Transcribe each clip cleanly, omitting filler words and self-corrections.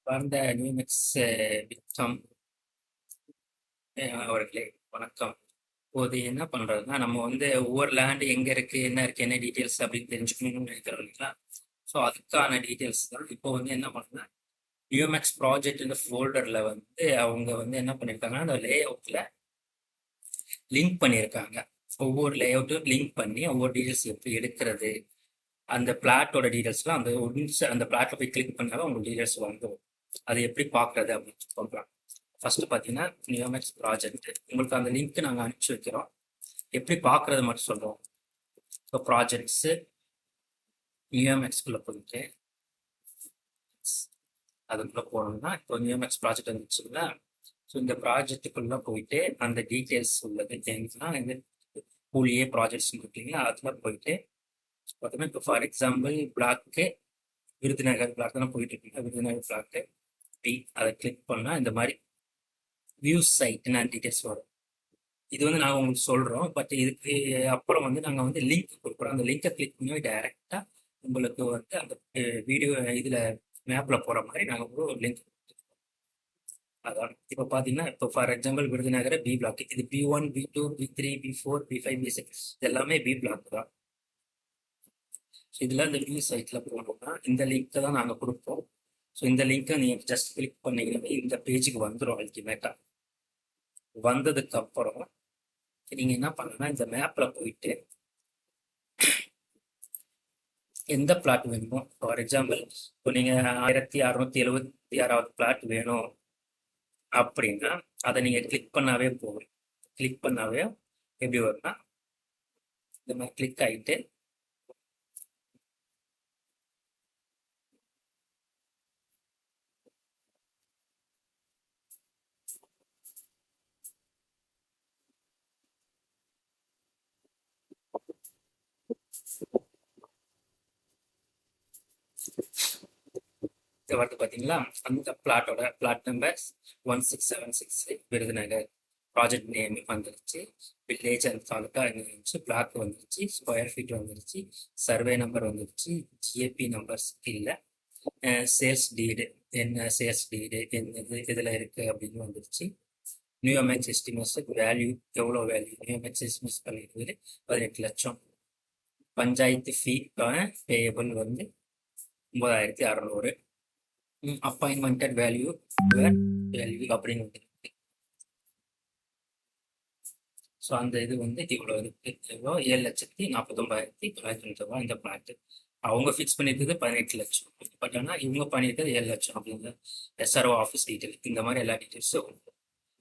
வாழ்ந்த நியூமெக்ஸ் விக்ரம் அவர்களே வணக்கம். இப்போது என்ன பண்றதுன்னா, நம்ம வந்து ஒவ்வொரு லேண்ட் எங்க இருக்கு, என்ன இருக்கு, என்ன டீட்டெயில்ஸ் அப்படின்னு தெரிஞ்சுக்கணும்னு நினைக்கிறோம் இல்லைங்களா? ஸோ அதுக்கான டீட்டெயில்ஸ் தான் இப்போ வந்து என்ன பண்ணுறேன்னா, நியூமெக்ஸ் ப்ராஜெக்ட் இந்த ஃபோல்டர்ல வந்து அவங்க வந்து என்ன பண்ணியிருக்காங்கன்னா, அந்த லே அவுட்ல லிங்க் பண்ணியிருக்காங்க. ஒவ்வொரு லே அவுட்டும் லிங்க் பண்ணி ஒவ்வொரு டீட்டெயில்ஸ் எப்படி எடுக்கிறது, அந்த பிளாட்டோட டீட்டெயில்ஸ்லாம் அந்த ஒன்ஸ் அந்த பிளாட்ல போய் கிளிக் பண்ணாலும் உங்களுக்கு டீட்டெயில்ஸ் வந்துடும். அது எப்படி பார்க்குறது அப்படின்னு சொல்கிறாங்க. ஃபர்ஸ்ட் பார்த்தீங்கன்னா நியோமெக்ஸ் ப்ராஜெக்ட் உங்களுக்கு அந்த லிங்க் நாங்கள் அனுப்பிச்சி வைக்கிறோம். எப்படி பார்க்குறது மட்டும் சொல்கிறோம். இப்போ ப்ராஜெக்ட்ஸு நியோமெக்ஸ்குள்ளே போயிட்டு அதுக்குள்ளே போனோம்னா இப்போ நியோமெக்ஸ் ப்ராஜெக்ட் வந்துச்சுங்களா. ஸோ இந்த ப்ராஜெக்டுக்குள்ளே போயிட்டு அந்த டீட்டெயில்ஸ் உள்ளது தெரிஞ்சுன்னா இந்த பூலியே ப்ராஜெக்ட்ஸ் இருக்கீங்களா அதில் போயிட்டு பார்த்தீங்கன்னா இப்போ for example block Virudhunagar block தான் போயிட்டு இருக்கீங்க. விருதுநகர் பிளாக்கு பி அதை கிளிக் பண்ணால் இந்த மாதிரி வியூஸ் சைட் நான் டீட்டெயில்ஸ் வரும். இது வந்து நாங்கள் உங்களுக்கு சொல்கிறோம். பட் இதுக்கு அப்புறம் வந்து நாங்கள் வந்து லிங்க் கொடுக்குறோம். அந்த லிங்கை கிளிக் பண்ணி டைரெக்டாக உங்களுக்கு வந்து அந்த வீடியோ இதில் மேப்பில் போகிற மாதிரி நாங்கள் ஒரு லிங்க். அதான் இப்போ பார்த்தீங்கன்னா இப்போ for example Virudhunagar B block, இது B1 B2 B3 B4 B5 B6 இது எல்லாமே பி பிளாக் தான். ஸோ இதில் இந்த வியூ சைட்டில் போனோம்னா இந்த லிங்க்கை தான் நாங்கள் கொடுப்போம். ஸோ இந்த லிங்க்கை நீங்கள் ஜஸ்ட் கிளிக் பண்ணிங்கன்னா இந்த பேஜுக்கு வந்துடும். அல்டிமேட்டாக வந்ததுக்கு அப்புறம் நீங்க என்ன பண்ணணும்னா இந்த மேப்ல போயிட்டு எந்த பிளாட் வேணுமோ, ஃபார் எக்ஸாம்பிள் இப்போ நீங்க 1676வது பிளாட் வேணும் அப்படின்னா அதை நீங்க கிளிக் பண்ணாவே போகும். கிளிக் பண்ணாவே எப்படி வரும்னா இந்த மாதிரி கிளிக் ஆகிட்டு வருது பார்த்தீங்களா. அந்த பிளாட்டோட plot number 1676 Virudhunagar, project name வந்துருச்சு, வில்லேஜ் அண்ட் தாலுக்கா வந்துருச்சு, பிளாக் வந்துருச்சு, ஸ்கொயர் ஃபீட் வந்துருச்சு, சர்வே நம்பர் வந்துருச்சு, ஜிஏபி நம்பர்ஸ் இல்லை, சேல்ஸ் டீடு என்ன சேல்ஸ் டீடு என்னது இதில் இருக்குது அப்படின்னு வந்துருச்சு. நியூஎம்எக்ஸ் எஸ்டிமேட்ஸ் வேல்யூ எவ்வளோ வேல்யூ நியூஎம்எக்ஸ் எஸ்டிமேட்ஸ் பண்ணியிருக்குது 18 லட்சம். பஞ்சாயத்து ஃபீக்கான பேயபிள் வந்து 9600. அப்பாயின்மெண்டட் வேல்யூ வேல்யூ அப்படின்னு வந்துருக்கு. ஸோ அந்த இது வந்து இவ்வளோ இருக்கு. எவ்வளோ 7,49,990 இந்த பிளாட்டு. அவங்க ஃபிக்ஸ் பண்ணியிருக்கிறது 18 லட்சம். பட் ஆனால் இவங்க பண்ணியிருக்கிறது 7 லட்சம் அப்படிங்கிற SRO ஆஃபீஸ் டீட்டெயில் இந்த மாதிரி எல்லா டீட்டெயில்ஸும்.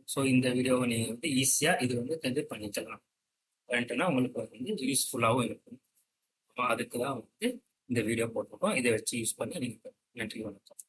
ஸோ இந்த வீடியோவை நீங்கள் வந்து ஈஸியாக இது வந்து கன்வெர்ட் பண்ணிக்கலாம். பண்ணிட்டோன்னா உங்களுக்கு வந்து யூஸ்ஃபுல்லாகவும் இருக்கும். அதுக்கு தான் வந்து இந்த வீடியோ போட்டிருக்கோம். இதை வச்சு யூஸ் பண்ணி நீங்கள். நன்றி, வணக்கம்.